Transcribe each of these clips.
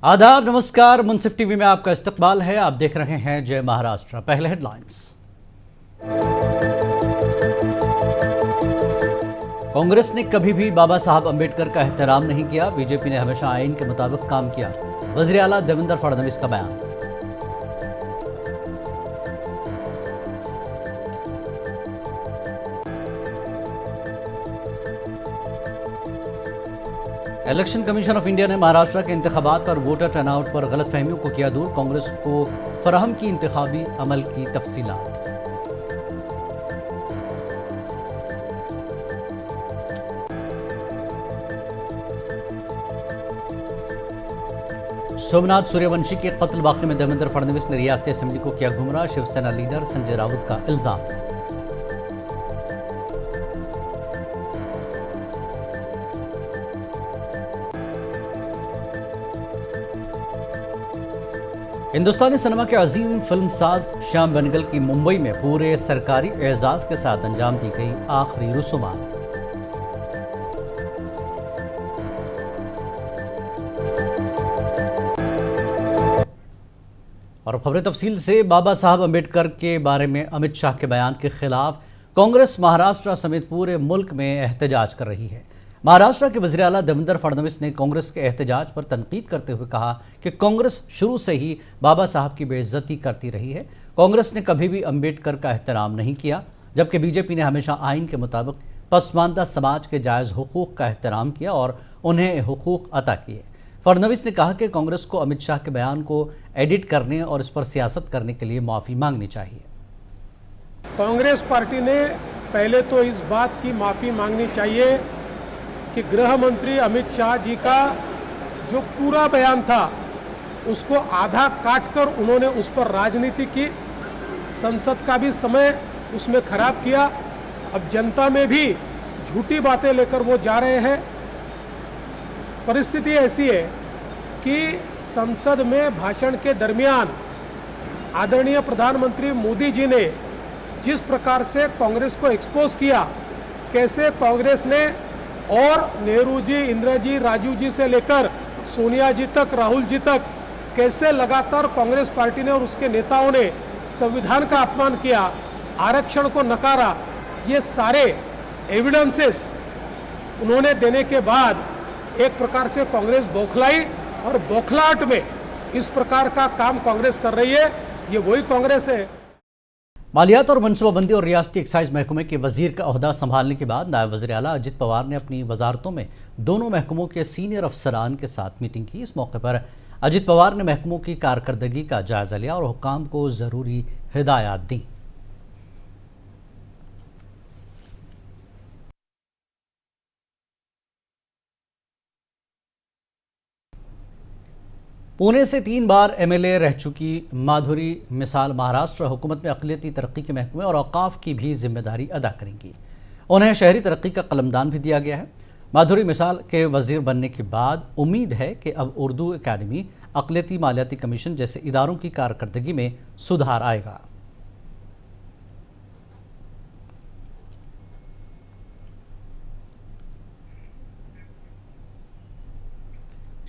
आदाब, नमस्कार। मुंसिफ टीवी में आपका इस्तकबाल है। आप देख रहे हैं जय महाराष्ट्र। पहले हेडलाइंस। कांग्रेस ने कभी भी बाबा साहब अंबेडकर का एहतराम नहीं किया। बीजेपी ने हमेशा आइन के मुताबिक काम किया। वज़ीर आला देवेंद्र फडणवीस का बयान। इलेक्शन कमीशन ऑफ इंडिया ने महाराष्ट्र के इंतखाबात और वोटर टर्नआउट पर गलतफहमियों को किया दूर। कांग्रेस को फराहम की इंतखाबी अमल की तफसीलात। सोमनाथ सूर्यवंशी के कत्ल वाकये में देवेंद्र फडणवीस ने रियासती असेंबली को किया गुमराह। शिवसेना लीडर संजय राउत का इल्जाम। हिंदुस्तानी सिनेमा के अजीम फिल्मसाज श्याम बेनेगल की मुंबई में पूरे सरकारी एजाज के साथ अंजाम दी गई आखिरी रसूमात। और खबरें तफसील से। बाबा साहब अंबेडकर के बारे में अमित शाह के बयान के खिलाफ कांग्रेस महाराष्ट्र समेत पूरे मुल्क में एहतजाज कर रही है। महाराष्ट्र के वज़ीर आला देवेंद्र फडणवीस ने कांग्रेस के एहतजाज पर तनकीद करते हुए कहा कि कांग्रेस शुरू से ही बाबा साहब की बेइज्जती करती रही है। कांग्रेस ने कभी भी अंबेडकर का एहतराम नहीं किया, जबकि बीजेपी ने हमेशा आइन के मुताबिक पसमानदा समाज के जायज़ हुकूक का एहतराम किया और उन्हें हुकूक अता किए। फडणवीस ने कहा कि कांग्रेस को अमित शाह के बयान को एडिट करने और इस पर सियासत करने के लिए माफ़ी मांगनी चाहिए। कांग्रेस पार्टी ने पहले तो इस बात की माफ़ी मांगनी चाहिए कि गृह मंत्री अमित शाह जी का जो पूरा बयान था उसको आधा काटकर उन्होंने उस पर राजनीति की, संसद का भी समय उसमें खराब किया। अब जनता में भी झूठी बातें लेकर वो जा रहे हैं। परिस्थिति ऐसी है कि संसद में भाषण के दरमियान आदरणीय प्रधानमंत्री मोदी जी ने जिस प्रकार से कांग्रेस को एक्सपोज किया, कैसे कांग्रेस ने और नेहरू जी, इंदिरा जी, राजीव जी से लेकर सोनिया जी तक, राहुल जी तक, कैसे लगातार कांग्रेस पार्टी ने और उसके नेताओं ने संविधान का अपमान किया, आरक्षण को नकारा, ये सारे एविडेंसेस उन्होंने देने के बाद एक प्रकार से कांग्रेस बौखलाई और बौखलाहट में इस प्रकार का काम कांग्रेस कर रही है। ये वही कांग्रेस है। मालियात और मनसूबाबंदी और रियासती एक्साइज महकमे के वजीर का ओहदा संभालने के बाद नायब वज़ीर आला अजित पवार ने अपनी वजारतों में दोनों महकमों के सीनियर अफसरान के साथ मीटिंग की। इस मौके पर अजित पवार ने महकमों की कारकर्दगी का जायजा लिया और हुक्काम को ज़रूरी हिदायत दी। पुणे से 3 बार एमएलए रह चुकी माधुरी मिसाल महाराष्ट्र हुकूमत में अक़लियती तरक्की के महकमे और औक़ाफ़ की भी जिम्मेदारी अदा करेंगी। उन्हें शहरी तरक्की का कलमदान भी दिया गया है। माधुरी मिसाल के वज़ीर बनने के बाद उम्मीद है कि अब उर्दू एकेडमी, अक़लियती मालियाती कमीशन जैसे इदारों की कारकर्दगी में सुधार आएगा।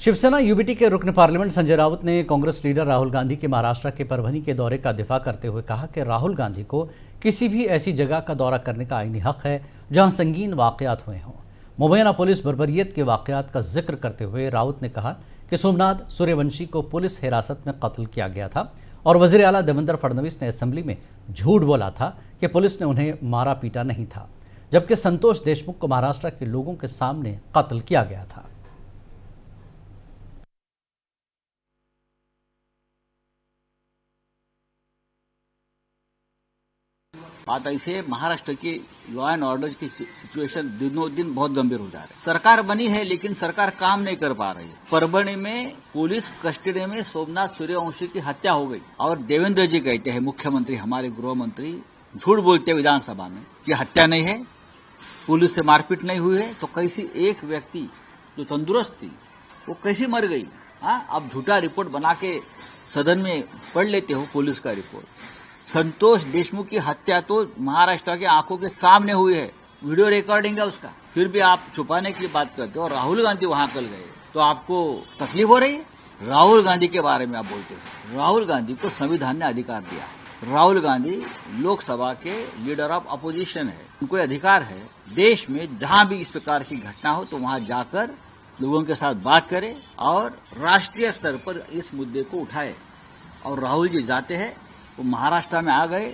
शिवसेना यूबीटी के रुकन पार्लियामेंट संजय राउत ने कांग्रेस लीडर राहुल गांधी के महाराष्ट्र के परभनी के दौरे का दिफा करते हुए कहा कि राहुल गांधी को किसी भी ऐसी जगह का दौरा करने का आईनी हक है जहां संगीन वाकयात हुए हों। मुबैना पुलिस बर्बरियत के वाकयात का जिक्र करते हुए राउत ने कहा कि सोमनाथ सूर्यवंशी को पुलिस हिरासत में कत्ल किया गया था और वज़ीर आला देवेंद्र फडणवीस ने असेंबली में झूठ बोला था कि पुलिस ने उन्हें मारा पीटा नहीं था, जबकि संतोष देशमुख को महाराष्ट्र के लोगों के सामने कत्ल किया गया था। बात ऐसे है, महाराष्ट्र की लॉ एंड ऑर्डर की सिचुएशन दिनों दिन बहुत गंभीर हो जा रही है। सरकार बनी है लेकिन सरकार काम नहीं कर पा रही है। परभणी में पुलिस कस्टडी में सोमनाथ सूर्यवंशी की हत्या हो गई और देवेंद्र जी कहते हैं, मुख्यमंत्री, हमारे गृह मंत्री झूठ बोलते हैं विधानसभा में कि हत्या नहीं है, पुलिस से मारपीट नहीं हुई है। तो कैसी एक व्यक्ति जो तंदुरुस्त थी वो कैसी मर गई? हाँ, आप झूठा रिपोर्ट बना के सदन में पढ़ लेते हो पुलिस का रिपोर्ट। संतोष देशमुख की हत्या तो महाराष्ट्र के आंखों के सामने हुई है, वीडियो रिकॉर्डिंग है उसका, फिर भी आप छुपाने की बात करते हो। और राहुल गांधी वहां कल गए तो आपको तकलीफ हो रही है? राहुल गांधी के बारे में आप बोलते हो, राहुल गांधी को संविधान ने अधिकार दिया। राहुल गांधी लोकसभा के लीडर ऑफ अपोजिशन है, उनको अधिकार है देश में जहां भी इस प्रकार की घटना हो तो वहां जाकर लोगों के साथ बात करें और राष्ट्रीय स्तर पर इस मुद्दे को उठाए। और राहुल जी जाते हैं, वो महाराष्ट्र में आ गए,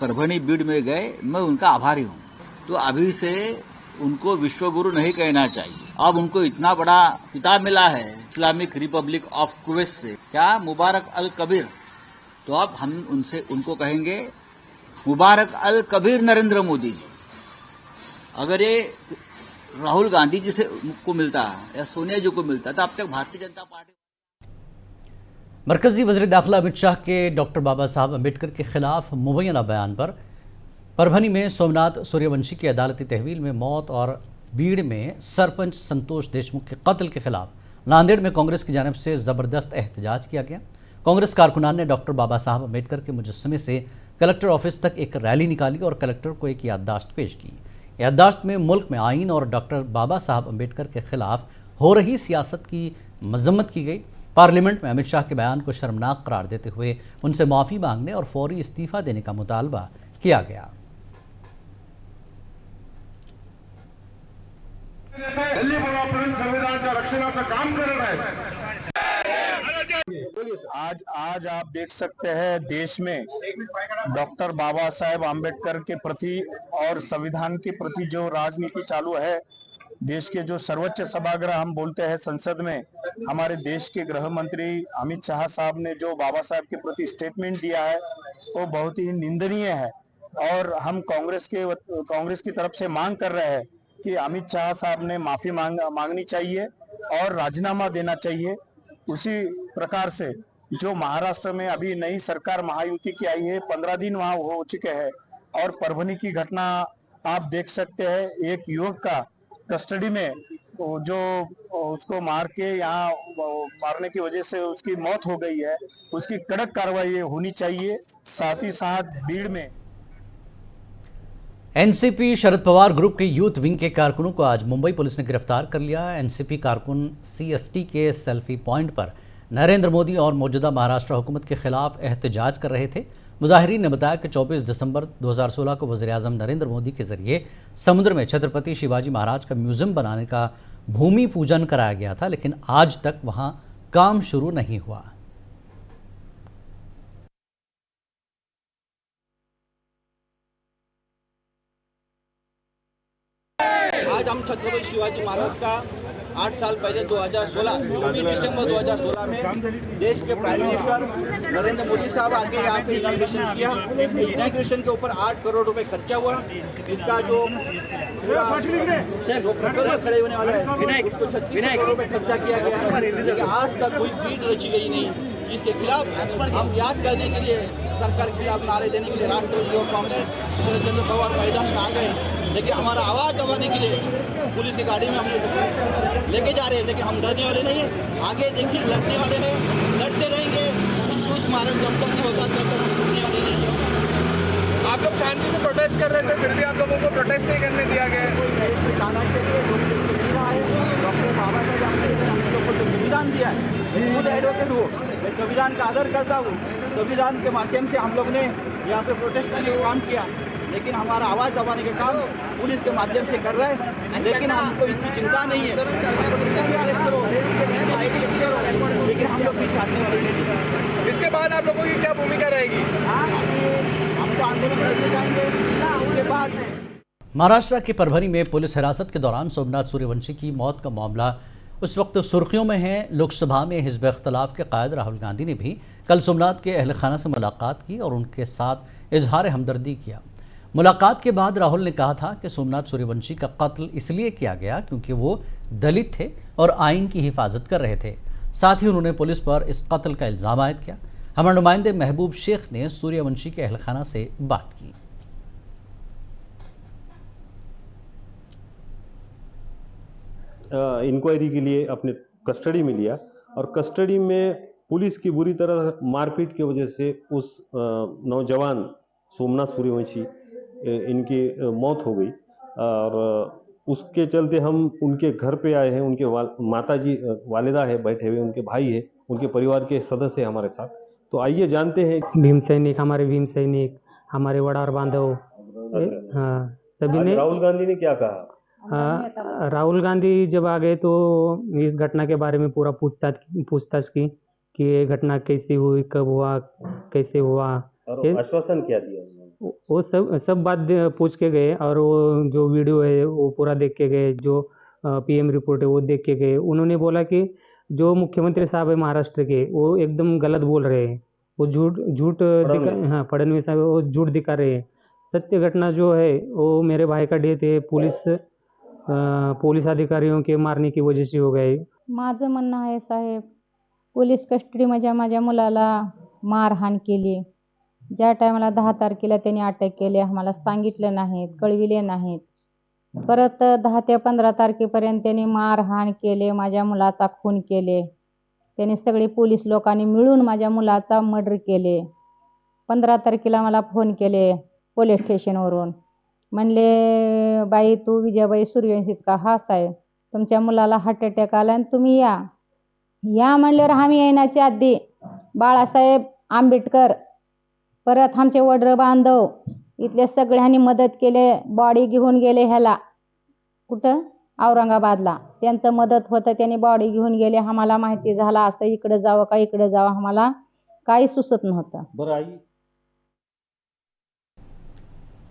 परभणी बीड में गए, मैं उनका आभारी हूं। तो अभी से उनको विश्वगुरु नहीं कहना चाहिए। अब उनको इतना बड़ा किताब मिला है इस्लामिक रिपब्लिक ऑफ कुवैत से, क्या मुबारक अल कबीर। तो अब हम उनको कहेंगे मुबारक अल कबीर नरेंद्र मोदी जी। अगर ये राहुल गांधी जी से को मिलता या सोनिया जी को मिलता तो अब तक भारतीय जनता पार्टी। मरकजी वज़ीर दाखिला अमित शाह के डॉक्टर बाबा साहब अम्बेडकर के खिलाफ मुबैना बयान पर परभणी में सोमनाथ सूर्यवंशी की अदालती तहवील में मौत और बीड़ में सरपंच संतोष देशमुख के कत्ल के खिलाफ नांदेड़ में कांग्रेस की जानिब से ज़बरदस्त एहतजाज किया गया। कांग्रेस कारकुनान ने डॉक्टर बाबा साहब अम्बेडकर के मुजस्समे से कलेक्टर ऑफिस तक एक रैली निकाली और कलेक्टर को एक याददाश्त पेश की। याददाश्त में मुल्क में आइन और डॉक्टर बाबा साहब अम्बेडकर के खिलाफ हो रही सियासत की मजम्मत की गई। पार्लियामेंट में अमित शाह के बयान को शर्मनाक करार देते हुए उनसे माफ़ी मांगने और फौरी इस्तीफा देने का मुतालबा किया गया। दिल्ली बोलापर्यंत संविधानाच्या रक्षणाचं काम करत आहे। आज आप देख सकते हैं देश में डॉक्टर बाबा साहेब आम्बेडकर के प्रति और संविधान के प्रति जो राजनीति चालू है, देश के जो सर्वोच्च सभागृह हम बोलते हैं संसद में, हमारे देश के गृह मंत्री अमित शाह साहब ने जो बाबा साहेब के प्रति स्टेटमेंट दिया है वो बहुत ही निंदनीय है। और हम कांग्रेस की तरफ से मांग कर रहे हैं कि अमित शाह साहब ने माफी मांगनी चाहिए और राजीनामा देना चाहिए। उसी प्रकार से जो महाराष्ट्र में अभी नई सरकार महायुति की आई है, 15 दिन वहां हो चुके हैं और परभणी की घटना आप देख सकते हैं। एक युवक का कस्टडी में जो उसको मार के यहाँ मारने की वजह से उसकी मौत हो गई है, उसकी कड़क कार्रवाई होनी चाहिए। साथ ही साथ भीड़ में एनसीपी शरद पवार ग्रुप के यूथ विंग के कारकुनों को आज मुंबई पुलिस ने गिरफ्तार कर लिया। एनसीपी कारकुन सीएसटी के सेल्फी पॉइंट पर नरेंद्र मोदी और मौजूदा महाराष्ट्र हुकूमत के खिलाफ एहतजाज कर रहे थे। मुजाहिरीन ने बताया कि 24 दिसंबर 2016 को वज़ीर-ए-आज़म नरेंद्र मोदी के जरिए समुद्र में छत्रपति शिवाजी महाराज का म्यूजियम बनाने का भूमि पूजन कराया गया था, लेकिन आज तक वहां काम शुरू नहीं हुआ। आज हम छत्रपति शिवाजी महाराज का 8 साल पहले 2016 दिसंबर 2016 में देश के प्राइम मिनिस्टर नरेंद्र मोदी साहब आके यहाँ पे इनॉग्रेशन किया। इनॉग्रेशन के ऊपर 8 करोड़ रुपए खर्चा हुआ। इसका जो प्रकल्प खड़े होने वाला है उसको 36 करोड़ रुपए खर्चा किया गया। आज तक कोई बीट रची गई नहीं। इसके खिलाफ हम याद करने के लिए सरकार के खिलाफ नारे देने के लिए राष्ट्रीय युवा कांग्रेस शरद चंद्र पवार मैदान में आ गए, लेकिन हमारा आवाज़ दबाने के लिए पुलिस की गाड़ी में हम लेके जा रहे हैं, लेकिन हम डरने वाले नहीं हैं। आगे देखिए लड़ने वाले हैं, लड़ते रहेंगे। शूज मारक जब तक नहीं होता तब तक हम रुकने वाले नहीं हैं। आप लोग शांति से प्रोटेस्ट कर रहे थे, फिर भी आप लोगों को प्रोटेस्ट नहीं करने दिया गया है। डॉक्टर बाबा साहेब आम्बेडकर हम लोग को जो संविधान दिया है, खुद एडवोकेट हो, मैं संविधान का आदर करता हूँ। संविधान के माध्यम से हम लोग ने यहाँ पे प्रोटेस्ट करने का काम किया, लेकिन हमारा आवाज़ दबाने का काम पुलिस के माध्यम से कर रहे हैं। लेकिन हमको इसकी चिंता नहीं है, लेकिन हम लोग पीछे हटने वाले नहीं। इसके बाद आप लोगों की क्या भूमिका रहेगी? हम तो आंदोलन करके जाएंगे उसके बाद में। महाराष्ट्र के परभणी में पुलिस हिरासत के दौरान सोमनाथ सूर्यवंशी की मौत का मामला उस वक्त सुर्खियों में है। लोकसभा में हिज़्ब इख्तिलाफ के कायद राहुल गांधी ने भी कल सोमनाथ के अहल खाना से मुलाकात की और उनके साथ इजहार हमदर्दी किया। मुलाकात के बाद राहुल ने कहा था कि सोमनाथ सूर्यवंशी का कत्ल इसलिए किया गया क्योंकि वो दलित थे और आइन की हिफाजत कर रहे थे। साथ ही उन्होंने पुलिस पर इस कत्ल का इल्ज़ाम आयद किया। हमारे नुमाइंदे महबूब शेख ने सूर्यवंशी के अहल खाना से बात की। इंक्वायरी के लिए अपने कस्टडी में लिया और कस्टडी में पुलिस की बुरी तरह मारपीट की वजह से उस नौजवान सोमनाथ सूर्यवंशी इनकी मौत हो गई। और उसके चलते हम उनके घर पे आए हैं। उनके माता जी वालिदा है बैठे हुए, उनके भाई है, उनके परिवार के सदस्य हैं हमारे साथ। तो आइए जानते हैं। भीम सैनिक, हमारे भीम सैनिक, हमारे वड़ा और बांधव, हाँ सभी ने। राहुल गांधी ने क्या कहा? राहुल गांधी जब आ गए तो इस घटना के बारे में पूरा पूछताछ की कि ये घटना कैसी हुई, कब हुआ, कैसे हुआ। और आश्वासन क्या दिया उन्होंने? वो सब बात पूछ के गए, और वो जो वीडियो है वो पूरा देख के गए, जो पीएम रिपोर्ट है वो देख के गए। उन्होंने बोला कि जो मुख्यमंत्री साहब है महाराष्ट्र के, वो एकदम गलत बोल रहे हैं, वो झूठ हाँ फडणवीस साहब वो झूठ दिखा रहे हैं। सत्य घटना जो है वो मेरे भाई का डेथ है पोलीस अधिकारियों के मारने की वजह से हो गए। माझं म्हणणं आहे साहेब, पोलीस कस्टडीमध्ये माझ्या मुलाला मारहाण केली। ज्या टायमाला 10 तारखेला त्यांनी अटक केली, आम्हाला सांगितलं नाहीत, कळविले नाहीत। परत 10 ते 15 तारखेपर्यंत त्यांनी मारहाण केले, माझ्या मुलाचा खून केले। त्यांनी सगळे पोलीस लोकांनी मिळून माझ्या मुलाचा मर्डर केले। 15 तारखेला मला फोन केले पोलीस स्टेशनवरून, म्हणले बाई तू विजयाबाई सूर्यवंशीच का? हा साहेब, तुमच्या मुलाला हार्ट अटॅक आला आणि तुम्ही या म्हणल्यावर आम्ही येण्याच्या आधी बाळासाहेब आंबेडकर, परत आमचे वडील बांधव इथल्या सगळ्यांनी मदत केले। बॉडी घेऊन गेले ह्याला कुठं औरंगाबादला, त्यांचं मदत होतं, त्यांनी बॉडी घेऊन गेले। आम्हाला माहिती झालं असं इकडे जावं का इकडे जावं, आम्हाला काही सुचत नव्हतं। बरं आई,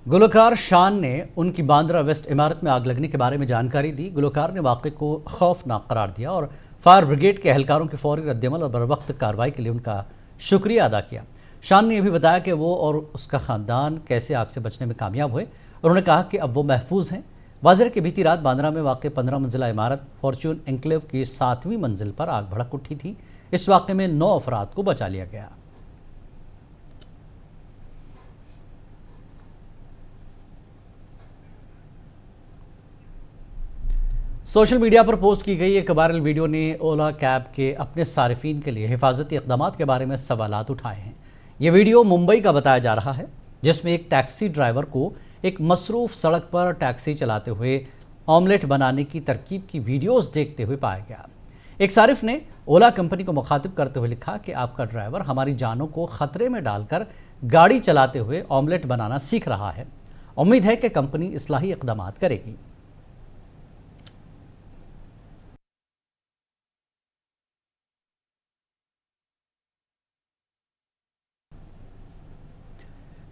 गुलकार शान ने उनकी बांद्रा वेस्ट इमारत में आग लगने के बारे में जानकारी दी। गुलकार ने वाक़े को खौफनाक करार दिया और फायर ब्रिगेड के एहलकारों की फौरी रद्दमल और बरवक्त कार्रवाई के लिए उनका शुक्रिया अदा किया। शान ने यह भी बताया कि वो और उसका ख़ानदान कैसे आग से बचने में कामयाब हुए। उन्होंने कहा कि अब वो महफूज हैं। वाज़ेह कि बीती रात बांद्रा में वाक़ 15 मंजिला इमारत फॉर्च्यून एन्क्लेव की 7वीं मंजिल पर आग भड़क उठी थी। इस वाक़े में 9 अफराद को बचा लिया गया। सोशल मीडिया पर पोस्ट की गई एक वायरल वीडियो ने ओला कैब के अपने सारिफीन के लिए हिफाजती इक़दाम के बारे में सवालात उठाए हैं। ये वीडियो मुंबई का बताया जा रहा है, जिसमें एक टैक्सी ड्राइवर को एक मसरूफ़ सड़क पर टैक्सी चलाते हुए ऑमलेट बनाने की तरकीब की वीडियोस देखते हुए पाया गया। एक सारिफ ने ओला कंपनी को मुखातिब करते हुए लिखा कि आपका ड्राइवर हमारी जानों को ख़तरे में डालकर गाड़ी चलाते हुए ऑमलेट बनाना सीख रहा है। उम्मीद है कि कंपनी इस्लाही इक़दाम करेगी।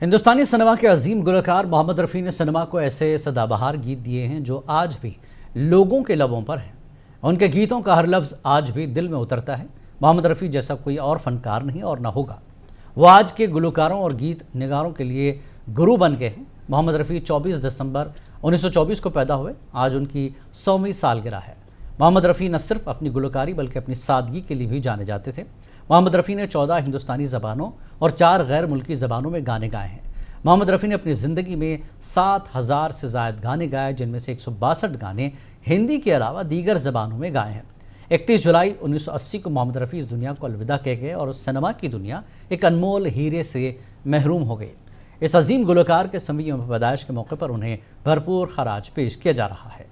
हिंदुस्तानी सिनेमा के अजीम गुलकार मोहम्मद रफ़ी ने सिनेमा को ऐसे सदाबहार गीत दिए हैं जो आज भी लोगों के लबों पर हैं। उनके गीतों का हर लफ्ज़ आज भी दिल में उतरता है। मोहम्मद रफ़ी जैसा कोई और फनकार नहीं और ना होगा। वो आज के गुलकारों और गीत निगारों के लिए गुरु बन गए हैं। मोहम्मद रफ़ी 24 दिसंबर 1924 को पैदा हुए। आज उनकी 100वीं सालगिरह है। मोहम्मद रफ़ी न सिर्फ अपनी गुलकारी बल्कि अपनी सादगी के लिए भी जाने जाते थे। मोहम्मद रफ़ी ने 14 हिंदुस्तानी ज़बानों और 4 गैर मुल्की ज़बानों में गाने गाए हैं। मोहम्मद रफ़ी ने अपनी ज़िंदगी में 7000 से ज़ायद गाने गाए, जिनमें से 162 गाने हिंदी के अलावा दीगर ज़बानों में गाए हैं। 31 जुलाई 1980 को मोहम्मद रफ़ी इस दुनिया को अलविदा कह गए और सिनेमा की दुनिया एक अनमोल हीरे से महरूम हो गई। इस अजीम गुलकार के 100वीं यौम पैदाइश के मौके पर उन्हें भरपूर खराज पेश किया जा रहा है।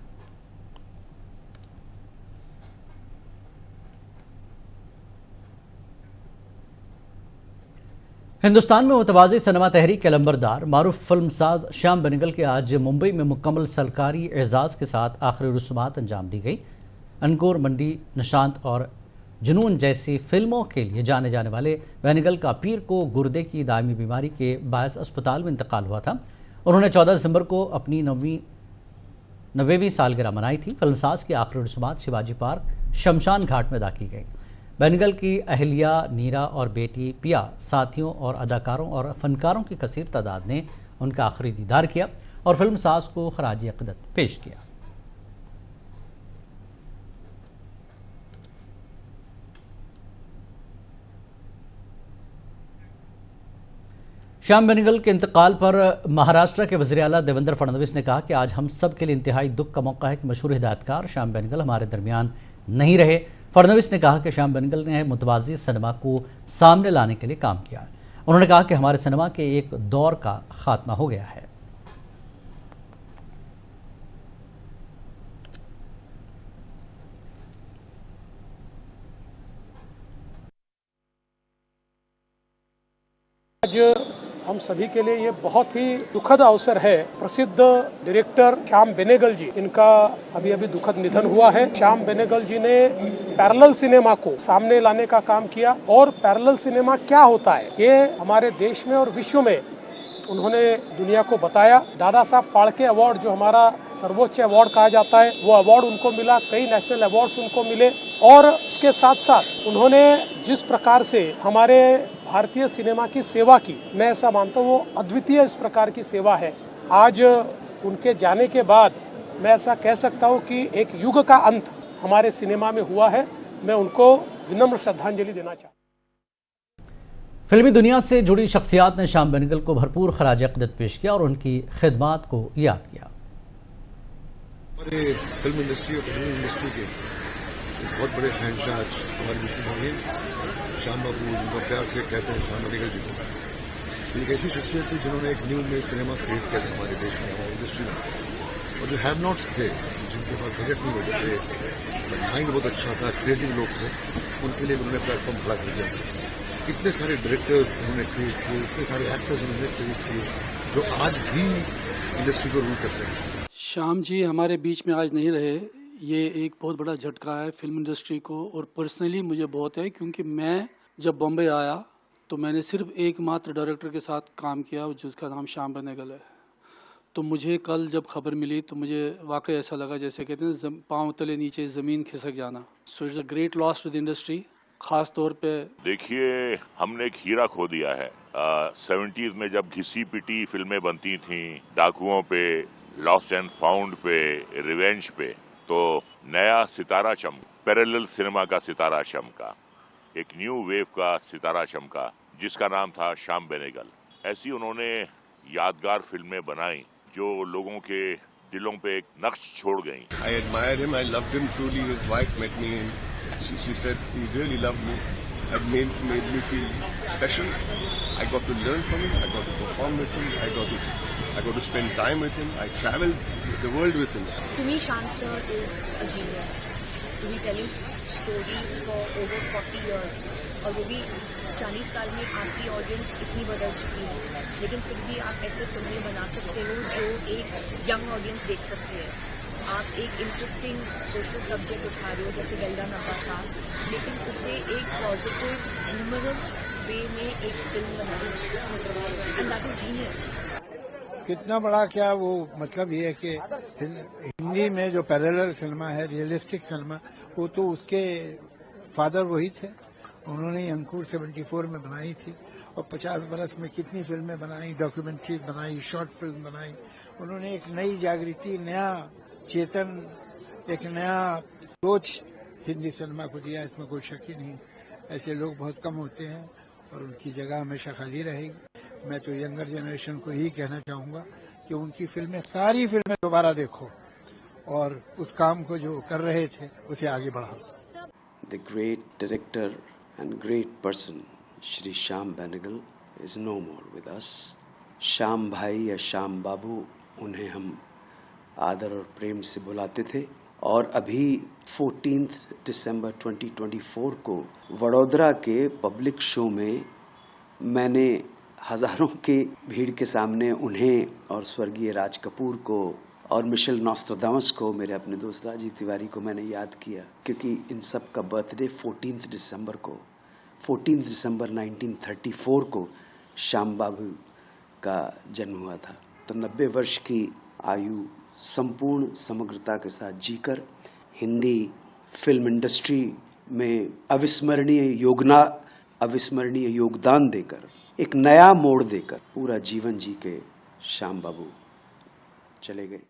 हिंदुस्तान में मुतवाज़ी सिनेमा तहरीक के लंबरदार मारूफ फिल्मसाज श्याम बेनेगल के आज मुंबई में मुकम्मल सरकारी एजाज़ के साथ आखिरी रसूमात अंजाम दी गई। अंकुर, मंडी, निशांत और जुनून जैसी फिल्मों के लिए जाने जाने वाले बेनेगल का पीर को गुर्दे की दायमी बीमारी के बायस अस्पताल में इंतकाल हुआ था। उन्होंने 14 दिसंबर को अपनी 90वीं सालगिरह मनाई थी। फिल्मसाज की आखिरी रसूमात शिवाजी पार्क शमशान घाट में अदा की गई। बेनेगल की अहलिया नीरा और बेटी पिया, साथियों और अदाकारों और फनकारों की कसीर तादाद ने उनका आखिरी दीदार किया और फिल्मसाज को खराज अक़ीदत पेश किया। श्याम बेनेगल के इंतकाल पर महाराष्ट्र के वज़ीर आला देवेंद्र फडणवीस ने कहा कि आज हम सब के लिए इंतहाई दुख का मौका है कि मशहूर हिदायतकार श्याम बेनेगल हमारे दरमियान नहीं रहे। फडणवीस ने कहा कि श्याम बेनेगल ने मुतवाज़ी सिनेमा को सामने लाने के लिए काम किया। उन्होंने कहा कि हमारे सिनेमा के एक दौर का खात्मा हो गया है। आज हम सभी के लिए ये बहुत ही दुखद अवसर है। प्रसिद्ध डायरेक्टर श्याम बेनेगल जी, इनका अभी अभी दुखद निधन हुआ है। श्याम बेनेगल जी ने पैरेलल सिनेमा को सामने लाने का काम किया और पैरेलल सिनेमा क्या होता है ये हमारे देश में और विश्व में उन्होंने दुनिया को बताया। दादा साहब फाल्के अवार्ड, जो हमारा सर्वोच्च अवार्ड कहा जाता है, वो अवार्ड उनको मिला। कई नेशनल अवार्ड्स उनको मिले और उसके साथ साथ उन्होंने जिस प्रकार से हमारे भारतीय सिनेमा की सेवा की, मैं ऐसा मानता हूँ वो अद्वितीय इस प्रकार की सेवा है। आज उनके जाने के बाद मैं ऐसा कह सकता हूँ कि एक युग का अंत हमारे सिनेमा में हुआ है। मैं उनको विनम्र श्रद्धांजलि देना चाहता हूँ। फिल्मी दुनिया से जुड़ी शख्सियात ने श्याम बेनेगल को भरपूर खराज अक़ीदत पेश किया और उनकी खिदमात को याद किया। हमारे फिल्म इंडस्ट्री और टेलीविजन इंडस्ट्री के बहुत बड़े शहंशाह हमारे विष्णु भाई श्याम बाबू, जिनको प्यार से कहते हैं श्याम बेनेगल जी को, एक ऐसी शख्सियत थी जिन्होंने एक न्यू में सिनेमा क्रिएट किया था हमारे देश में, हमारी इंडस्ट्री में। और जो हैव नॉट्स थे, जिनके पास बजट नहीं होते थे, माइंड बहुत अच्छा था, क्रिएटिव लोग थे, उनके लिए उन्होंने प्लेटफॉर्म खड़ा कर दिया। कितने सारे डायरेक्टर्स उन्होंने क्रिएट किए, इतने सारे एक्टर्स उन्होंने क्रिएट किए जो आज भी इंडस्ट्री को रूल करते हैं। श्याम जी हमारे बीच में आज नहीं रहे, ये एक बहुत बड़ा झटका है फिल्म इंडस्ट्री को और पर्सनली मुझे बहुत है, क्योंकि मैं जब बॉम्बे आया तो मैंने सिर्फ एकमात्र डायरेक्टर के साथ काम किया जिसका नाम श्याम बेनेगल है। तो मुझे कल जब खबर मिली तो मुझे वाकई ऐसा लगा जैसे कहते हैं पाँव तले नीचे ज़मीन खिसक जाना। So it's a great loss to the industry. खास तौर पे देखिए, हमने एक हीरा खो दिया है। 70s में जब घिसी पिटी फिल्में बनती थीं, डाकुओं पे, लॉस्ट एंड फाउंड पे, रिवेंज पे, तो नया सितारा चमका, पैरेलल सिनेमा का सितारा चमका, एक न्यू वेव का सितारा चमका, जिसका नाम था श्याम बेनेगल। ऐसी उन्होंने यादगार फिल्में बनाई जो लोगों के दिलों पे एक नक्श छोड़ गई। I admired him, I loved him truly. His wife met me and she said he really loved me. It made me feel special. I got to learn from him. I got to perform with him. I got to spend time with him. I traveled the world with him. To me, Shyam sir is a genius. To be telling stories for over 40 years और वो भी 40 साल में आपकी audience इतनी बदल चुकी है, लेकिन फिर भी आप ऐसे फिल्में बना सकते हो जो एक यंग ऑडियंस देख सकती है। आप एक इंटरेस्टिंग सोशल सब्जेक्ट उठा रहे हो जैसे वेल्डा नब्बा था, लेकिन उसे एक पॉजिटिव ह्यूमरस वे में एक फिल्म बनाई, एंड दैट इज जीनियस। कितना बड़ा क्या वो मतलब ये है कि हिंदी में जो पैरेलल सिनेमा है, रियलिस्टिक सिनेमा, वो तो उसके फादर वही थे। उन्होंने अंकुर 74 में बनाई थी और 50 बरस में कितनी फिल्में बनाई, डॉक्यूमेंट्री बनाई, शॉर्ट फिल्म बनाई। उन्होंने एक नई जागृति, नया चेतन, एक नया सोच हिंदी सिनेमा को दिया, इसमें कोई शक ही नहीं। ऐसे लोग बहुत कम होते हैं और उनकी जगह हमेशा खाली रहेगी। मैं तो यंगर जनरेशन को यही कहना चाहूँगा कि उनकी फिल्में, सारी फिल्में दोबारा देखो और उस काम को जो कर रहे थे उसे आगे बढ़ाओ। The great director and great person Shri Shyam Benegal is no more with us. Shyam भाई या श्याम बाबू, उन्हें हम आदर और प्रेम से बुलाते थे। और अभी 14 दिसंबर 2024 को वडोदरा के पब्लिक शो में मैंने हज़ारों के भीड़ के सामने उन्हें और स्वर्गीय राज कपूर को और मिशेल नॉस्ट्राडामस को, मेरे अपने दोस्त राजीव तिवारी को मैंने याद किया, क्योंकि इन सब का बर्थडे 14 दिसंबर 1934 को श्याम बाबू का जन्म हुआ था। तो 90 वर्ष की आयु संपूर्ण समग्रता के साथ जीकर हिंदी फिल्म इंडस्ट्री में अविस्मरणीय योगदान देकर, एक नया मोड़ देकर पूरा जीवन जी के श्याम बाबू चले गए।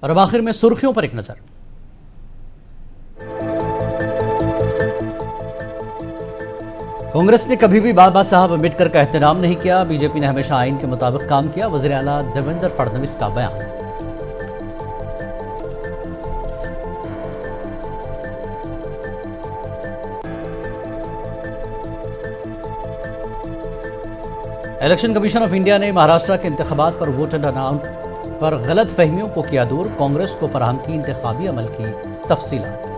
और अब आखिर में सुर्खियों पर एक नजर। कांग्रेस ने कभी भी बाबा साहब अम्बेडकर का एहतराम नहीं किया। बीजेपी ने हमेशा आइन के मुताबिक काम किया। वज़ीर आला देवेंद्र फडणवीस का बयान। इलेक्शन कमीशन ऑफ इंडिया ने महाराष्ट्र के इंतखाबात पर वोटर टर्नआउट पर गलत फहमियों को किया दूर। कांग्रेस को फराहम की इंतखाबी अमल की तफसीलात।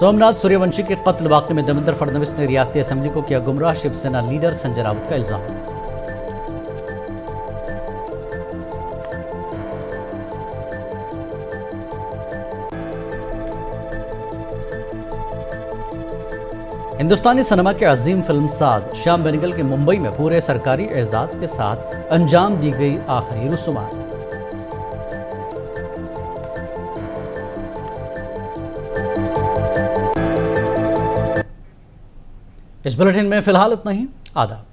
सोमनाथ सूर्यवंशी के कत्ल वाकये में देवेंद्र फडणवीस ने रियासती असेंबली को किया गुमराह, शिवसेना लीडर संजय राउत का इल्जाम। हिंदुस्तानी सिनेमा के अजीम फिल्मसाज श्याम बेनेगल के मुंबई में पूरे सरकारी एजाज के साथ अंजाम दी गई आखिरी रसूमात। इस बुलेटिन में फिलहाल इतना ही। आदाब।